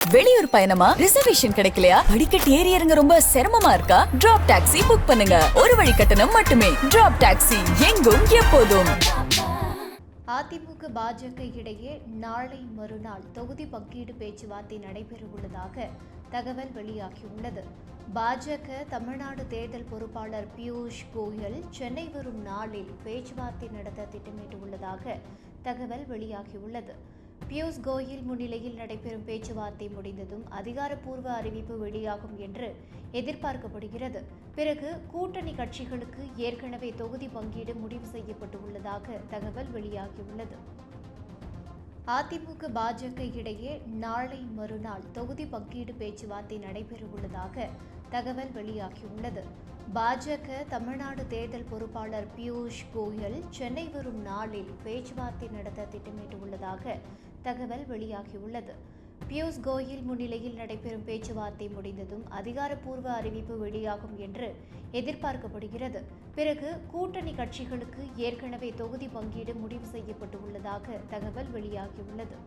வெளியூர் பயணமா? ரிசர்வேஷன் கிடைக்கலையா? படிக்கட்டு ஏறி இறங்க ரொம்ப சிரமமா இருக்கா? டிராப் டாக்ஸி புக் பண்ணுங்க. ஒரு வழி கட்டணம் மட்டுமே. டிராப் டாக்ஸி, எங்கும் எப்போதும். அதிமுக பாஜக இடையே நாளை மறுநாள் தொகுதி பங்கீடு பேச்சுவார்த்தை நடைபெறவுள்ளதாக தகவல் வெளியாகியுள்ளது. பாஜக தமிழ்நாடு தேர்தல் பொறுப்பாளர் பியூஷ் கோயல் சென்னை வரும் நாளில் பேச்சுவார்த்தை நடத்த திட்டமிட்டுள்ளதாக தகவல் வெளியாகியுள்ளது. பியூஷ் கோயல் முன்னிலையில் நடைபெறும் பேச்சுவார்த்தை முடிந்ததும் அதிகாரப்பூர்வ அறிவிப்பு வெளியாகும் என்று எதிர்பார்க்கப்படுகிறது. பிறகு கூட்டணி கட்சிகளுக்கு ஏற்கனவே தொகுதி பங்கீடு முடிவு செய்யப்பட்டுள்ளதாக தகவல் வெளியாகியுள்ளது. அதிமுக பாஜக இடையே நாளை மறுநாள் தொகுதி பங்கீடு பேச்சுவார்த்தை நடைபெறவுள்ளதாக தகவல் வெளியாகியுள்ளது. பாஜக தமிழ்நாடு தேர்தல் பொறுப்பாளர் பியூஷ் கோயல் சென்னை வரும் நாளில் பேச்சுவார்த்தை நடத்த திட்டமிட்டுள்ளதாக தகவல் வெளியாகியுள்ளது. பியூஷ் கோயல் முன்னிலையில் நடைபெறும் பேச்சுவார்த்தை முடிந்ததும் அதிகாரப்பூர்வ அறிவிப்பு வெளியாகும் என்று எதிர்பார்க்கப்படுகிறது. பிறகு கூட்டணி கட்சிகளுக்கு ஏற்கனவே தொகுதி பங்கீடு முடிவு செய்யப்பட்டுள்ளதாக தகவல் வெளியாகியுள்ளது.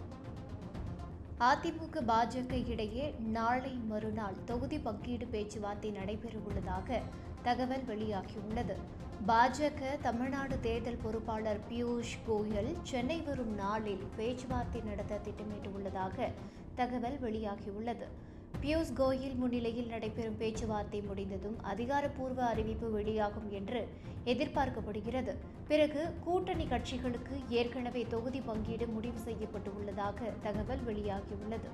அதிமுக பாஜக இடையே நாளை மறுநாள் தொகுதி பங்கீடு பேச்சுவார்த்தை நடைபெறவுள்ளதாக தகவல் வெளியாகியுள்ளது. பாஜக தமிழ்நாடு தேர்தல் பொறுப்பாளர் பியூஷ் கோயல் சென்னை வரும் நாளில் பேச்சுவார்த்தை நடத்த திட்டமிட்டுள்ளதாக தகவல் வெளியாகியுள்ளது. பியூஷ் கோயல் முன்னிலையில் நடைபெறும் பேச்சுவார்த்தை முடிந்ததும் அதிகாரப்பூர்வ அறிவிப்பு வெளியாகும் என்று எதிர்பார்க்கப்படுகிறது. பிறகு கூட்டணி கட்சிகளுக்கு ஏற்கனவே தொகுதி பங்கீடு முடிவு செய்யப்பட்டுள்ளதாக தகவல் வெளியாகியுள்ளது.